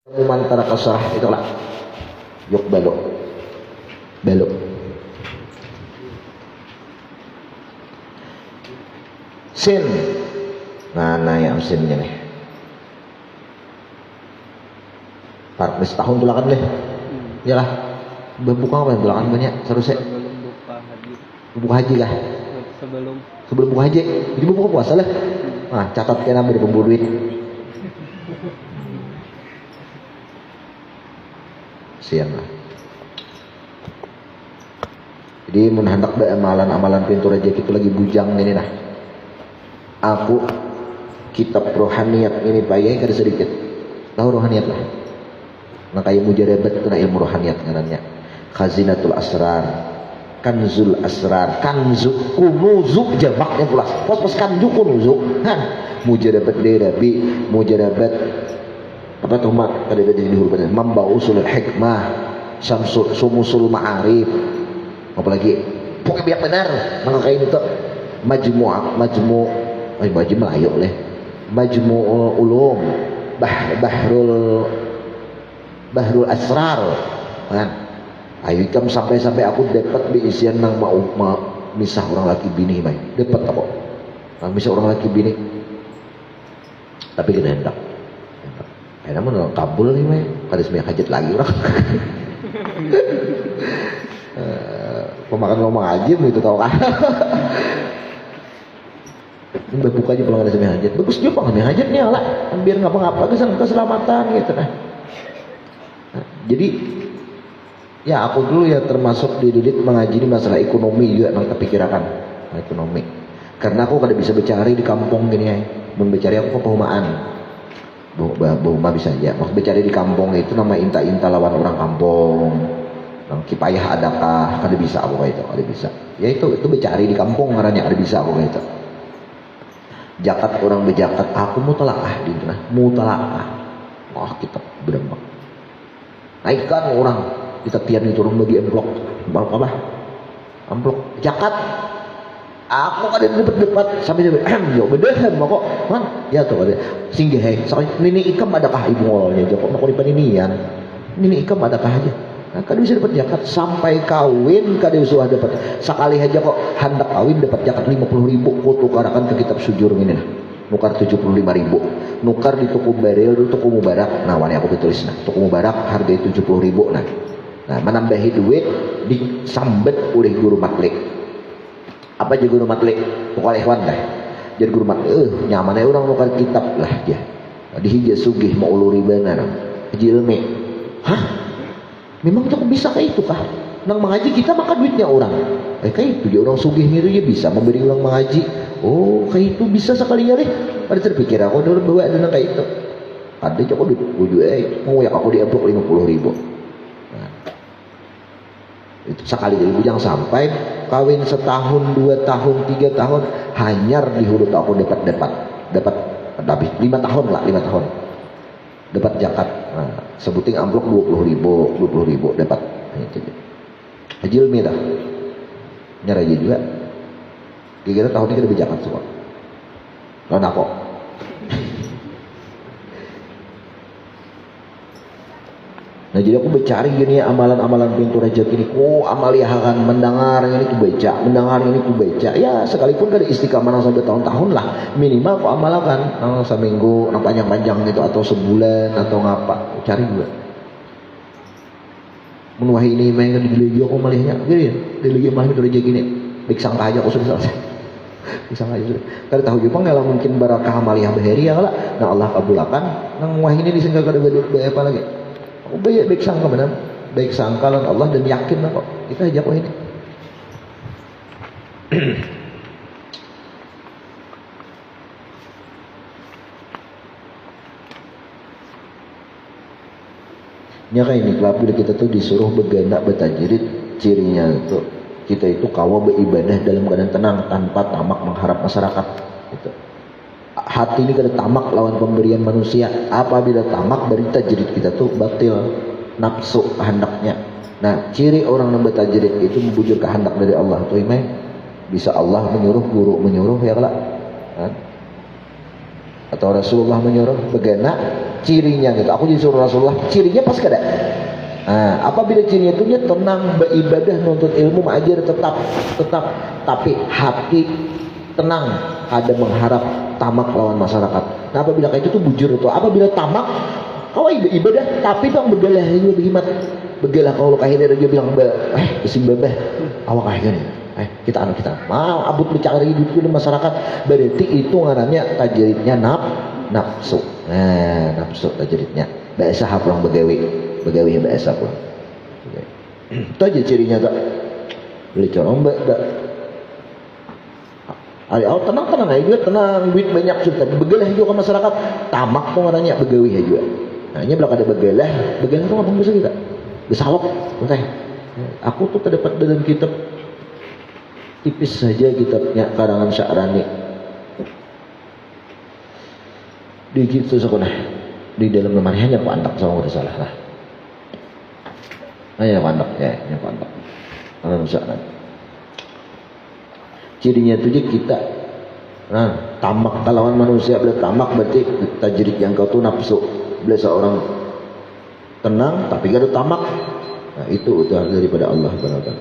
Mantara kasrah itu lah. Yuk balok. Balok. Sin. Nah yang sinnya nih. Parklis tahun tulakan deh. Iyalah. Berbuka apa yang tulakan banyak seharusnya. Buka haji lah. Sebelum buka haji. Jadi buka puasa lah. Nah, catat kena beri pemburu duit. Siang lah. Jadi menhendak amalan-amalan pintu rezeki itu lagi bujang ini nah. Aku kitab rohaniyat ini payah kada sedikit. Tahu rohaniyat lah. Nah kayak mujarebat kena ilmu rohaniyat nganannya. Khazinatul asrar, kanzul asrar, kanzu kunuzu jamaknya pula. Pos kanzu kunuzu. Kan mujarebat derabi, mujarabat apa tuh mak kada ada di huruf mamba usul hikmah, samsul sumusul ma'arif. Apalagi pokoknya biar benar maka kayak itu majmu' ayo leh majmu'ul ulum bahrul asrar kan ayo ikam sampai aku dapat diisian nang mau misah orang laki bini mai dapat apa misah orang laki bini tapi kita hendak namun kabul nih mai kada semua hajat lagi orang pemakan ngomong aja begitu tau kan ini berbuka aja kalau ada semi hajat bagus juga semi hajatnya lah biar ngapa-ngapa keselamatan gitu nah jadi ya aku dulu ya termasuk dididik mengaji di masalah ekonomi juga nang terpikirkan ekonomi karena aku kada bisa bercari di kampung gini ya membicari aku kepehumaan bahuma bisa aja maksud bercari di kampung itu nama inta-inta lawan orang kampung nang kipayah adakah kada bisa aku kayak itu kada bisa ya itu bercari di kampung ngarannya kada bisa aku kayak itu jakat orang berjakat aku mutalaah di tengah mutalaah wah kita berembak naikkan orang kita tian itu orang bagi amplok apa amplok jakat aku kada dapat sampai yo bedehan kok man ya tuh ada singgih soalnya nini ikam adakah ibu ngolnya joko mau dipaninian nini ikam adakah aja nah, kada bisa dapat jakat sampai kawin kada usah dapat sekali aja kok hendak kawin dapat jakat 50.000 ku tukarakan ke kitab sujur ini nah nukar 75.000 nukar di tuku baril di tuku mubarak nah wani aku ditulis nah tuku mubarak harga 70.000 nah menambahi duit disambet oleh guru matlik apa aja guru matlik pokoknya ikhwan dah jadi guru matlik nyamannya orang nukar kitab lah dia dihija sugih mau uluri benar jilme hah memang cukup bisa kayak itu kah? Nang mengaji kita maka duitnya orang. Kayak itu dia orang sugih itu dia bisa memberi uang mengaji. Oh kayak itu bisa sekali ya deh. Ada terpikir aku dulu bawa ada kayak itu. Ada cukup duit uju mau ya aku diamplok 50.000. Nah, itu sekali jadi bujang sampai kawin setahun 2 tahun 3 tahun hanyar di huruf aku dapat habis 5 tahun lah 5 tahun. Dapat jakat nah, sebuting amplok 20.000 dapat itu haji ilmi dah nyara aja juga kira-kira tahun ini kita berjakat semua lawan aku nah jadi aku mencari gini amalan-amalan pintu rezeki ini amalia akan mendengar ini ku baca ya sekalipun kada istiqamah sampai tahun-tahun lah minimal aku amalkan seminggu panjang-panjang gitu atau sebulan atau ngapa cari juga menuahi ini main diligi aku malihnya gini diligi malih pintu rezeki ini baik sangka aja aku sudah selesai sangka aja sudah kada tahu Jepang kalau mungkin barakah amalia bahari ya lah nah Allah kabulkan nang wah ini disangka kada apa lagi aku baik sangka benar baik sangka lawan Allah dan yakin lah kok kita aja kok ini nya kayak ini kalau kita tuh disuruh berganda bertajrid cirinya itu kita itu kawa beribadah dalam keadaan tenang tanpa tamak mengharap masyarakat gitu. Hati ini kada tamak lawan pemberian manusia apabila tamak dari tajrid kita tuh batil nafsu kehendaknya nah ciri orang yang bertajrid itu membujur kehendak dari Allah tuh imai bisa Allah menyuruh guru menyuruh ya kelak kan Atau Rasulullah menyuruh bagaimana cirinya gitu. Aku disuruh Rasulullah, cirinya pas kada. Nah, apabila cirinya itu dia tenang beribadah nuntut ilmu mengajar tetap tapi hati tenang, ada mengharap tamak lawan masyarakat. Nah, apabila kayak itu tuh bujur itu. Apabila tamak kau ibadah tapi bang begalah juga berhimat. Begalah kalau kahina dia bilang isim babah awak kahina. Kita mau abut bercakar hidup di masyarakat, berarti itu ngarannya tajridnya nafsu. Nah, nafsu tajridnya. Bahasa pulang begawi bahasa pulang. Itu aja cirinya tak. Beli corong dak. Tenang aja juga, tenang, duit banyak sudah. Begalah juga ke masyarakat, tamak tuh ngarannya begawi juga. Nah, ini belakang ada begalah tuh ngomong bisa kita. Besalok, entah. Aku tuh terdapat dalam kitab tipis saja kitabnya karangan Sya'rani di gitu sekolah di dalam lemari hanya aku antak sama udah salah lah hanya aku antak hanya aku antak karangan Sya'rani cirinya itu kita tamak lawan manusia bila tamak berarti tajrid yang kau tuh nafsu bila seorang tenang tapi gak ada tamak itu daripada Allah Subhanahu.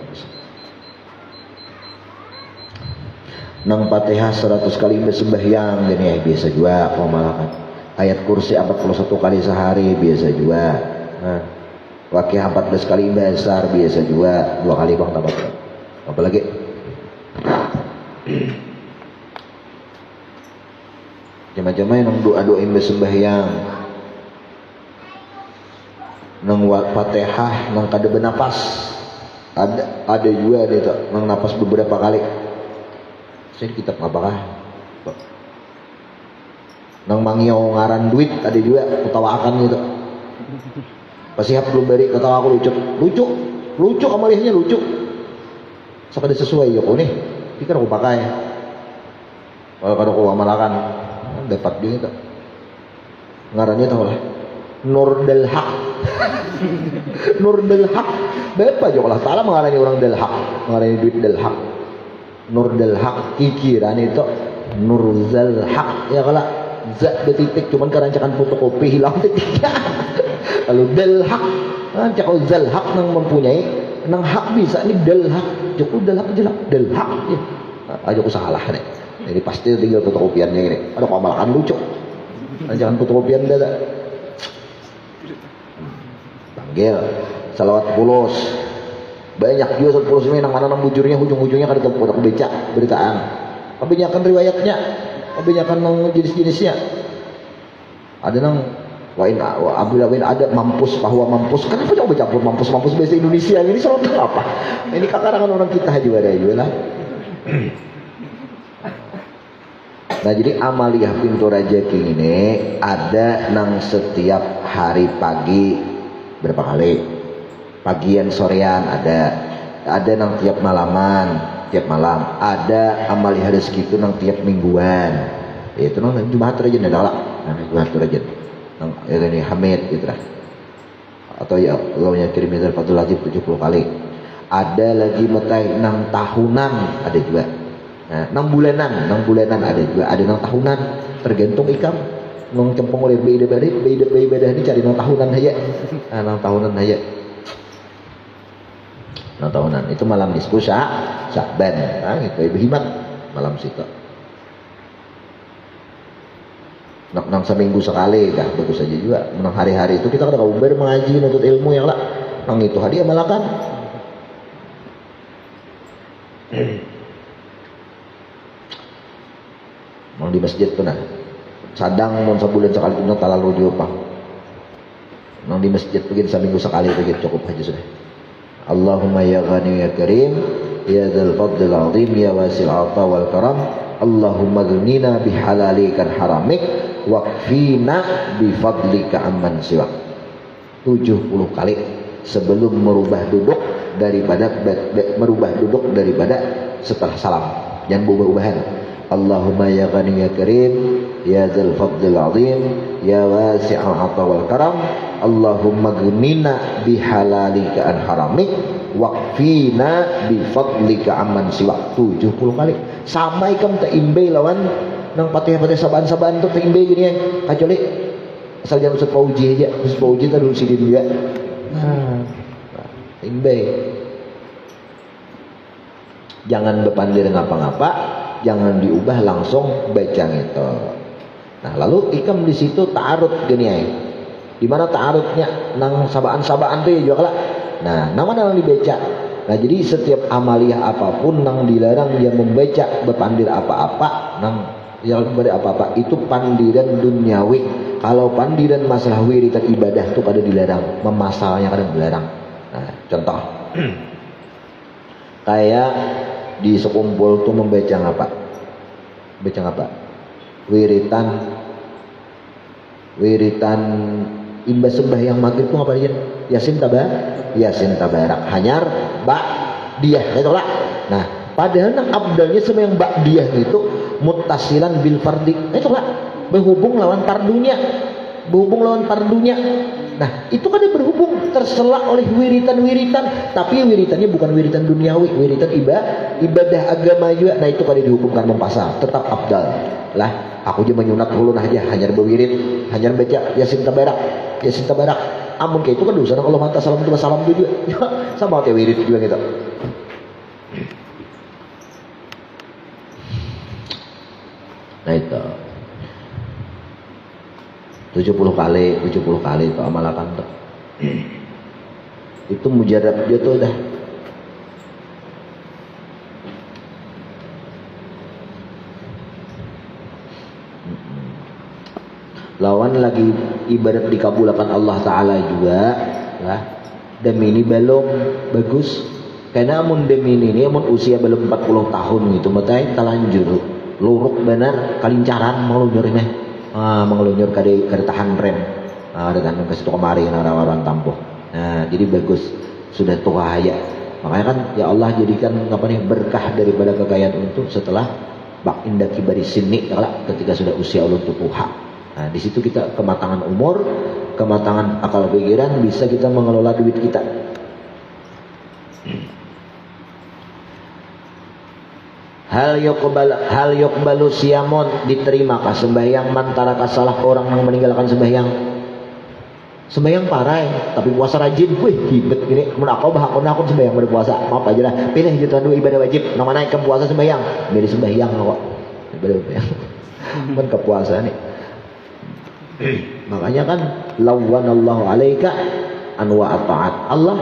Nang Fatihah 100 kali bersembahyang gini biasa juga pemalakan. Ayat kursi 41 kali sehari biasa juga. Wakil 14 kali besar biasa juga. 2 kali bang tambah. Apa lagi? Macam-macam nang doa-doain bersembahyang. Nang Fatihah nang kada bernapas. Ada juga dia tak nang napas beberapa kali. Saya di kitab apakah nang mangiau ngaran duit ada juga ketawakan gitu pasti belum beri ketawa aku lucu amalihnya lucu sampai sesuai yuk nih pikir aku pakai kalau aku amalakan dapat juga ngarannya tahu lah Nur Del Haq Nur Del Haq berapa juga lah salah mengarani orang Del Haq mengarani duit Del Haq Nur Del Haq kikiran itu Nur Zal Haq ya kalau zat betitik cuman kerancakan fotokopi hilang titiknya kalau Del Haq cakap Zal Haq nang mempunyai nang hak bisa ini Del Haq cukup Del Haq jelas Del Haq ya. Aja aku salah nih jadi pasti tinggal fotokopiannya ini ada pemalakan lucu kerancakan fotokopian dah panggil salawat pulos banyak juga sepuluh semua yang mana nang bujurnya ujung-ujungnya kada tahu aku baca beritaan kebanyakan riwayatnya kebanyakan nang jenis-jenisnya ada nang wain ada mampus bahwa mampus kenapa coba campur mampus bahasa Indonesia ini soal apa ini kakarangan orang kita juga ada juga lah. Nah jadi amaliyah pintu rajaki ini ada nang setiap hari pagi berapa kali pagian sorean ada nang tiap malam ada amaliyah rezeki itu nang tiap mingguan itu nang Jumat aja adalah Jumat aja nang ini Hamid gitu lah atau ya Allahnya kirim dari Fadul Lazim 70 kali ada lagi metai nang tahunan ada juga nah, nang bulanan ada juga ada nang tahunan tergantung ikam nang cempong oleh ibadah ini cari nang tahunan aja nang tahunan aja tahunan itu malam nisfu Sya'ban gitu ibu himat malam situ nang seminggu sekali dah bagus saja juga nang hari-hari itu kita kada kabar mengaji nuntut ilmu yang lah nang itu hadiah malakan nang di masjid tuh nah sadang mon sebulan sekali itu tak lalu diopang nang di masjid begini seminggu sekali begitu cukup aja sudah Allahumma ya ghani ya karim ya dzal fadlil azim ya wasil ata wal karam Allahumma ghnina bihalalika haramik waqfina bifadlika amman siwak 70 kali sebelum merubah duduk daripada setelah salam jangan berubah-ubahan Allahumma ya ghani ya karim ya dzal fadlil azim ya wasi'al ata wal karam Allahumma ghnina bihalalika an haramik waqfina bifadlika amman siwak 70 kali sampai kamu tak imbai lawan nang patih-patih sabaan-sabaan tuh pengen gini ya kecuali asal jangan Ustaz Fauji aja. Ustaz Fauji kan dulu sidin juga. Pengen jangan bepandir ngapa-ngapa, jangan diubah langsung baca gitu. Nah lalu ikam di situ ta'arud gini ya. Di mana ta'arudnya nang sabaan-sabaan tuh ya juga lah. Nah nama nang dibaca. Nah jadi setiap amaliyah apapun nang dilarang dia membaca bepandir apa-apa nang yang berbeda apa-apa itu pandiran duniawi. Kalau pandiran masalah wiridan ibadah itu kada dilarang, memasalahnya kada dilarang. Nah, contoh kayak di sekumpul tuh membaca apa? Baca apa? Wiritan imbas sembahyang maghrib itu apa dia? Yasin tabarak hanyar ba'diyah itu lah. Nah, padahal nang abdalnya sembahyang ba'diyah itu muttasilan bil fardi. Itu lah berhubung lawan fardunya. Nah, itu kan dia berhubung terselak oleh wiritan-wiritan, tapi wiritannya bukan wiritan duniawi, wiritan ibadah agama juga. Nah, itu kan dia dihubungkan mempasal, tetap abdal. Lah, aku aja menyunat ulun aja, hanya berwirid, hanya baca Yasin tabarak. Amun kayak itu kan dosa kalau mata salam itu salam juga. Sama kayak wirid juga gitu. Nah, itu 70 kali itu amalakan tuh. Itu mujarab dia tuh udah. Lawan lagi ibadat dikabulkan Allah Ta'ala juga lah. Demi ini belum bagus. Karena amun demi ini amun usia belum 40 tahun gitu. Matai talanjur luruk benar kalincaran melunyur ini. Mengelunyur kada tahan rem. Ada kan ke situ kemari orang-orang tampuh. Nah, jadi bagus sudah tua haya. Makanya kan ya Allah jadikan berkah daripada kekayaan itu setelah bak indah kibari sini ketika sudah usia ulun tuha. Nah, di situ kita kematangan umur, kematangan akal pikiran, bisa kita mengelola duit kita. Hal yuqbalu siyamun, diterimaka sembahyang mantara kasalah orang yang meninggalkan sembahyang parah tapi puasa rajin, wih hibet gini. Mun aku sembahyang berpuasa, maaf aja lah. Pilih gitu ibadah wajib, nang mana ikam puasa sembahyang, beda sembahyang kok. Ibadah sembahyang. Men kepuasa nih. Makanya kan lawanallahu alaika anwa ta'at. Allah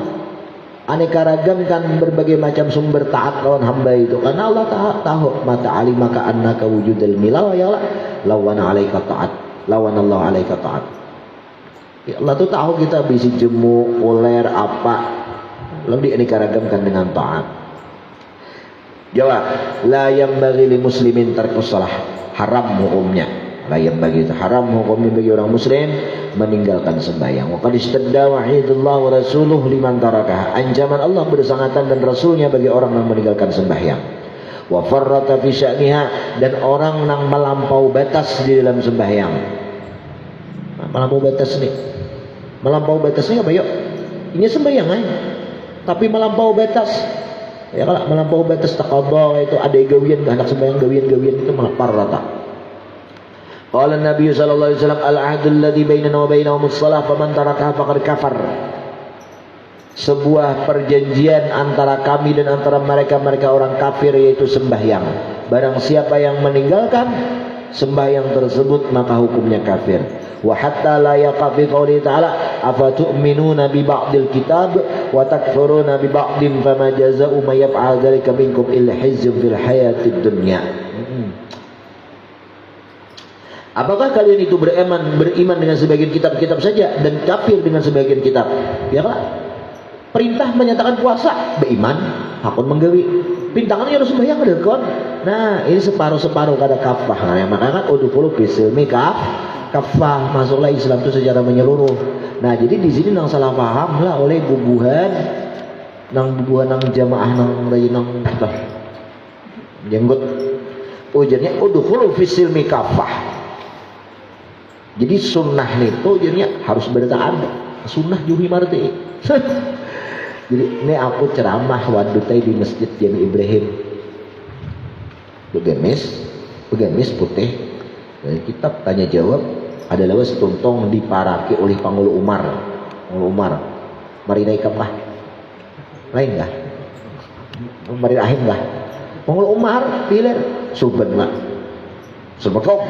aneka ragam kan berbagai macam sumber taat lawan hamba itu karena Allah tahu mata alimaka annaka wujudal milal ya Allah lawana alaika ta'at lawanallahu alaika ta'at. Ya Allah tuh tahu kita bisi jemu uler apa lalu dianeka ragamkan dengan taat. Jawab la yambaghi li muslimin tarkus salah, haram hukumnya. Yang bagi itu haram hukumnya bagi orang muslim meninggalkan sembahyang. Wa qad istadda wa'idullah wa rasuluh liman tarakah. Ancaman Allah bersangatan dan rasulnya bagi orang yang meninggalkan sembahyang. Wa farrata fi sya'niha, dan orang yang melampau batas di dalam sembahyang. Melampau batas nih apa yuk? Ini sembahyang tapi melampau batas. Ya kalau melampau batas taqadha itu ada gawian anak sembahyang gawian itu farrata. Qala Nabi sallallahu alaihi wasallam al-'ahdu alladhi bainana wa bainahum as-shalah faman tarakaha faqad kafar. Sebuah perjanjian antara kami dan antara mereka orang kafir yaitu sembahyang. Barang siapa yang meninggalkan sembahyang tersebut maka hukumnya kafir. Wa hatta la yaqa fi qouli ta'ala afatu'minuna bi ba'dil kitab wa takfuruna bi ba'din fama jazaa'u may yaf'al dzalika minkum illa khizyun fil hayatid dunya. Apakah kalian itu beriman dengan sebagian kitab-kitab saja dan kafir dengan sebagian kitab? Ya kan? Perintah menyatakan puasa, beriman, hakun menggawi. Pintangannya harus sembahyang ada kon. Nah, ini separuh-separuh kada kafah. Nah, yang makanya kan udkhulu fisilmi kafah, masuklah Islam itu secara menyeluruh. Nah, jadi di sini nang salah paham lah oleh bubuhan nang jamaah nang jenggot. Ujarnya udkhulu fisilmi kafah. Jadi sunnah itu jadinya harus bertaat. Sunnah juhi marti. Jadi ini aku ceramah wadutai di masjid Jami Ibrahim. Begemes Begamis putih. Dari kitab tanya jawab ada lawas tuntong diparaki oleh Pangulu Umar. Pangulu Umar. Mari naikap lah. Lain kah? Mari rahim kah? Pangulu Umar pilih surban lah. Surban.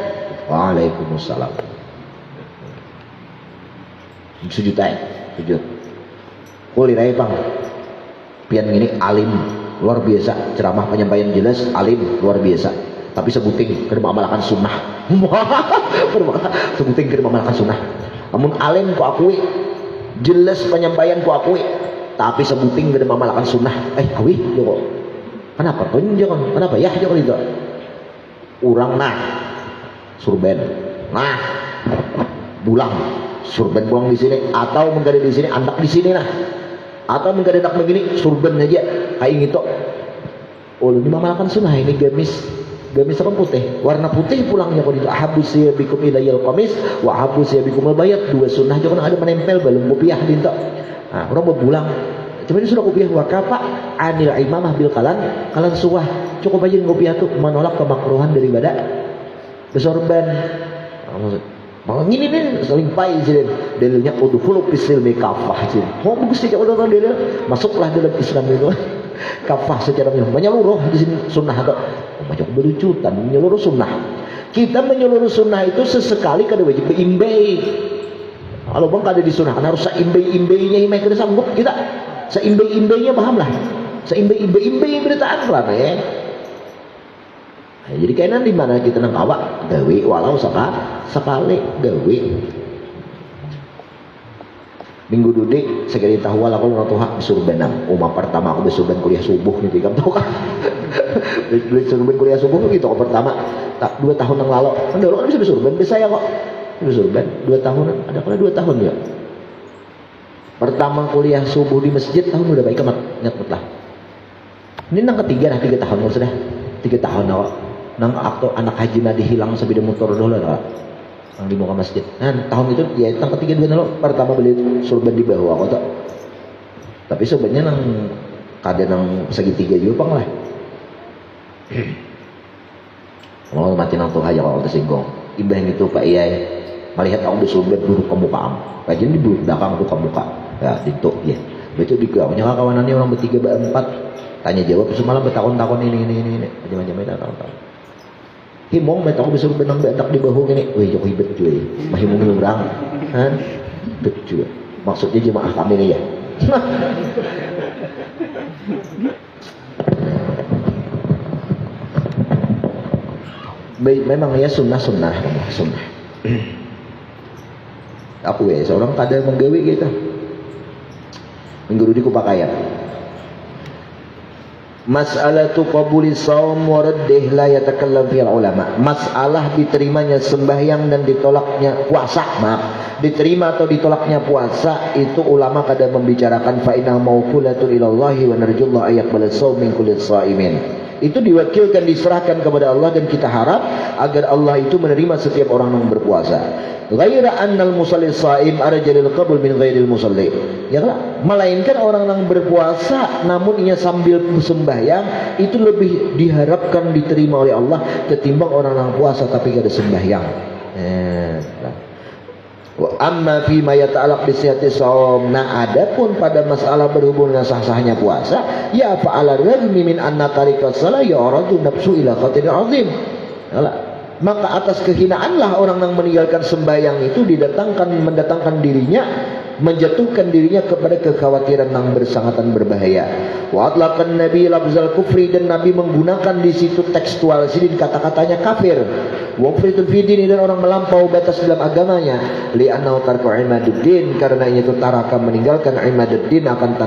Waalaikumsalam. Sujud aja, sujud. Kuli rai bang. Pian ini alim luar biasa, ceramah penyampaian jelas, alim luar biasa. Tapi sebuting keur mengamalkan sunnah. Sebuting keur mengamalkan sunnah. Namun alim ku akui, jelas penyampaian ku akui, tapi sebuting keur mengamalkan sunnah. Awi joko. Kenapa? Jangan. Kenapa? Ya joko itu. Urang nah surben. Nah bulang surben pulang di sini atau menggada di sini andak di sini nah. Atau menggada anak begini surben aja kayak gitu. Oh ini mengamalkan sunnah ini gamis apa putih, warna putih pulangnya kalau itu ahabus ya bikum ilayal qamis wa ahabus ya bikum albayat, dua sunnah juga ada menempel balung kopiah dinto. Nah, orang mau pulang cuman sudah kopiah wa kafa anil imamah bil kalan suah, cukup aja kopiah tuh menolak kemakruhan daripada besorban. Malah gini nih saling pai jadi dalilnya udhulu fisil kafah jadi mau bagus sih kalau dalil masuklah dalam Islam itu kafah secara menyeluruh di sini sunnah atau banyak berujutan menyeluruh sunnah. Kita menyeluruh sunnah itu sesekali kada wajib berimbei. Kalau bang kada di sunnah harus seimbei-imbeinya imai kada sanggup kita seimbei-imbeinya paham lah seimbei-imbei beritaan lah ya. Nah, jadi kainan di mana kita nang awak gawe walau sekali gawe. Minggu dudik sekali tahu walau kalau natuha surbenang. Umah pertama aku bersurben kuliah subuh nih kamu tahu kan? Beli surben kuliah subuh gitu pertama. 2 tahun yang lalu. Kan dulu kan bisa bersurben bisa ya kok. Bersurben 2 tahun ada kala 2 tahun ya. Pertama kuliah subuh di masjid tahun udah baik amat nyatut lah. Ini nang ketiga nah 3 tahun sudah 3 tahun awak. Nang akto anak haji nadi hilang sebida motor dolar nang di muka masjid. Nah tahun itu ya tahun ketiga 2 tahun pertama beli surban di bawah kota. Tapi surbannya nang kada nang segitiga juga pang lah. Mau mati nang tuh aja kalau tersinggung. Imbah itu Pak Iyai melihat aku bersurban duduk ke muka kajian di belakang tuh ke muka. Ya dituk ya. Betul juga punya kawanannya orang bertiga berempat tanya jawab semalam bertahun-tahun ini macam-macam itu tahun-tahun. Himong met aku bisa benang bedak di bahu gini. Wih jauh hibet cuy. Mahimong nyebrang. Han? Bet cuy. Maksudnya jemaah kami nih ya. Memang ya sunnah. Aku ya seorang kada menggawe gitu. Minggu di pakaian. Mas'alatu qabulis shaum wa raddih la yatakallam fil ulama. Masalah diterimanya sembahyang dan ditolaknya puasa, diterima atau ditolaknya puasa itu ulama kadang membicarakan fa inna mauqulatun ilallahi wa narjullah ayaqbal shaum min kulli shaimin. Itu diwakilkan diserahkan kepada Allah dan kita harap agar Allah itu menerima setiap orang yang berpuasa. Ghaira annal musalli shaim arjalil qabul min ghairil musalli. Ya lah, melainkan orang yang berpuasa namun ia sambil sembahyang itu lebih diharapkan diterima oleh Allah ketimbang orang yang puasa tapi tidak sembahyang. Wa amma fi ma yata'allaq bi sihhati shaum. Nah, adapun pada masalah berhubungan dengan sah-sahnya puasa, ya fa'ala rajmi min anna tariqas shalah ya'radu nafsu ila khatir azim. Maka atas kehinaanlah orang yang meninggalkan sembahyang itu mendatangkan dirinya, menjatuhkan dirinya kepada kekhawatiran yang bersangatan berbahaya. Wa atlaqan nabi lafzal kufri, dan nabi menggunakan di situ tekstual sini kata-katanya kafir. Wa fritul fidin, dan orang melampau batas dalam agamanya. Li annahu tarku imaduddin, karena itu taraka meninggalkan imaduddin akan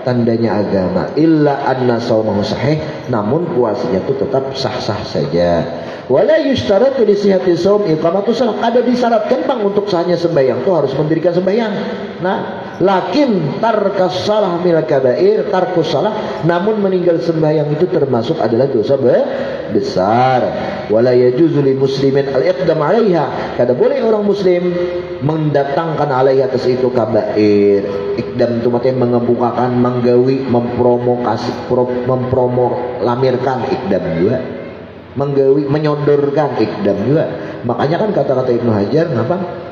tandanya agama. Illa anna shaumahu sahih, namun puasanya itu tetap sah-sah saja. Wala yushtaratu li sihhati shaum iqamatu shalah. Ada disyaratkan bang untuk sahnya sembahyang itu harus mendirikan sembahyang. Nah, lakin tarkas salah mil kabair, tarkus salah, namun meninggal sembahyang itu termasuk adalah dosa besar. Wala yajuzu lil muslimin al-iqdam 'alaiha. Kada boleh orang muslim mendatangkan alaiha atas itu kabair. Iqdam itu maksudnya mengemukakan, menggawi, mempromokasi, mempromolamirkan iqdam juga. menggawi, menyodorkan ikdam juga. Makanya kan kata-kata Ibnu Hajar apa?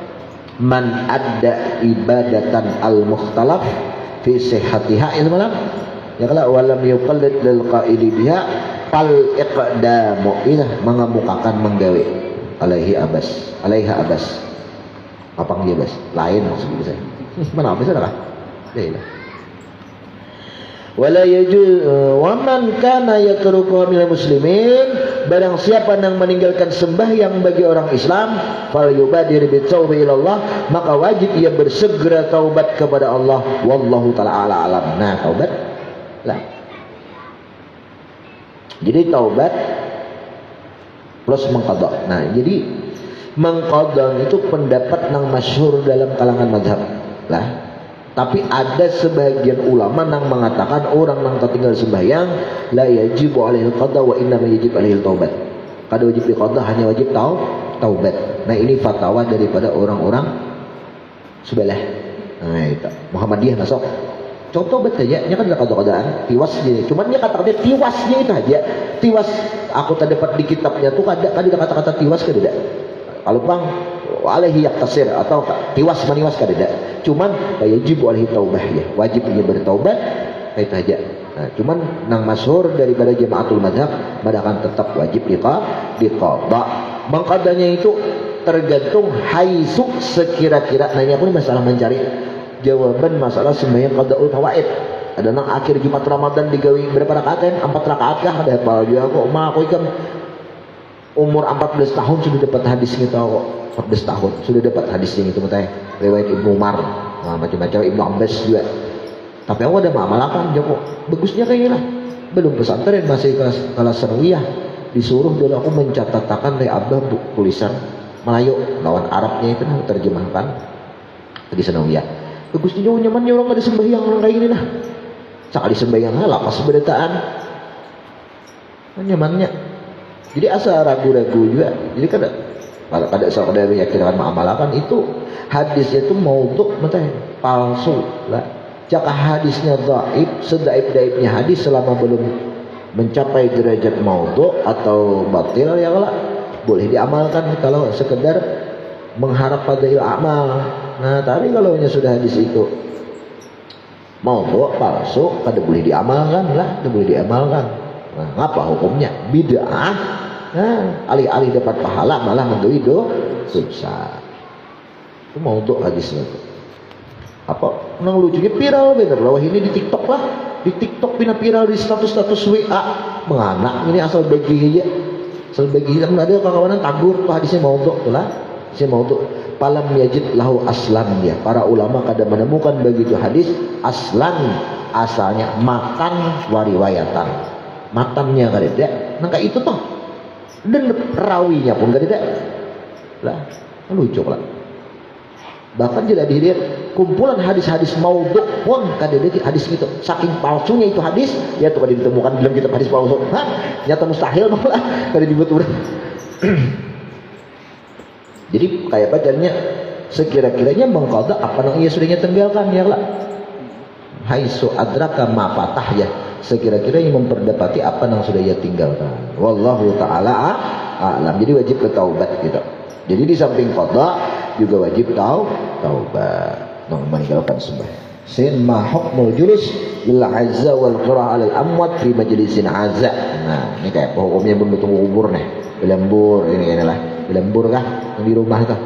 Man adda ibadatan al-mukhtalaf fi sihhatiha ilmalam ya kala walam yuqallid lil qaili biha fal iqdamu ila mengemukakan menggawe alaiha abas apa nggih bas lain maksud saya mana apa salah ya wala yajuz wa man kana yatruku minal muslimin barang siapa yang meninggalkan sembahyang bagi orang Islam fal yubadir bi taubi ila Allah maka wajib ia bersegera taubat kepada Allah wallahu taala alam. Nah taubat lah jadi taubat plus mengqadha. Nah jadi mengqadha itu pendapat yang masyhur dalam kalangan mazhab lah. Tapi ada sebagian ulama yang mengatakan orang yang tertinggal sembahyang la yajibu alaihi qada wa inna ma yajib alaihi taubat. Kada wajib diqada hanya wajib taubat. Nah ini fatwa daripada orang-orang sebelah. Nah itu Muhammadiyah masuk. Contoh bet aja, nya kan ada qada-qadaan, tiwas je. Cuman nya kata dia tiwasnya itu aja. Tiwas aku tak dapat di kitabnya tuh ada kata-kata tiwas ke tidak. Kalau bang alaihi yaktasir atau tiwas maniwas kada. Cuman wajib alaihi taubah ya, wajib dia bertaubat itu aja. Nah, cuman nang masyhur daripada jamaatul mazhab madakan tetap wajib diqadha. Mengqadanya itu tergantung haisu sekira-kira. Nah ini aku masalah mencari jawaban masalah sembahyang qadaul fawaid. Ada nang akhir Jumat Ramadan digawi berapa rakaat? 4 rakaat kah? Ada apa dia kok mah aku ikan umur 14 tahun sudah dapat hadis kita kok. 14 tahun sudah dapat hadisnya itu katanya riwayat Ibnu Umar macam-macam Ibnu Abbas juga tapi aku ada ma'amalakan Joko bagusnya kayaknya lah belum pesantren masih kelas sanawiyah disuruh dulu aku mencatatkan dari abah tulisan Melayu lawan Arabnya itu terjemahkan di sanawiyah bagusnya jauh nyamannya orang ada sembahyang orang kayak gini lah sekali sembahyang lapas beritaan nyamannya jadi asal ragu-ragu juga jadi kan kalau kada saudara yakinkan mengamalkan itu hadisnya itu maudhu matanya palsu lah. Jika hadisnya dhaif, sedaif-daifnya hadis selama belum mencapai derajat maudhu atau batil ya kalau boleh diamalkan kalau sekedar mengharap pada amal. Nah, tapi kalau sudah hadis itu maudhu palsu, kada boleh diamalkan lah, kada boleh diamalkan. Nah, apa hukumnya? Bid'ah. Nah, alih-alih dapat pahala malah menggawi dosa. Itu mau untuk hadisnya itu. Apa? Nang lucunya viral bener lah ini di TikTok lah. Di TikTok pina viral di status-status WA. Menganak ini asal bagi aja. Asal bagi aja. Ada kawan-kawanan tagur tuh hadisnya mau untuk tuh lah. Hadisnya mau untuk palam yajid lahu aslan dia. Para ulama kadang menemukan begitu hadis aslan asalnya makan wariwayatan. Matannya kada ada. Nah kayak itu tuh. Dan rawinya pun gak ada lah lucu lah bahkan tidak dilihat kumpulan hadis-hadis maudhu pun kada ada hadis itu saking palsunya itu hadis ya tuh kada ditemukan dalam kitab hadis palsu nyata mustahil malah kada dibuat urang jadi kayak bacanya sekira-kiranya mengqadha apa yang ia sudahnya tinggalkan ya lah haisu adraka ma fatah ya sekira-kira yang memperdapati apa yang sudah ia tinggalkan wallahu ta'ala a'lam jadi wajib bertaubat gitu jadi di samping qadha juga wajib taubat meninggalkan sembahyang sin ma hukmul julus lil azza wal qira' al amwat fi majlisin azza. Nah ini kayak hukumnya belum tunggu kubur nih belembur ini lah belembur kah yang di rumah kah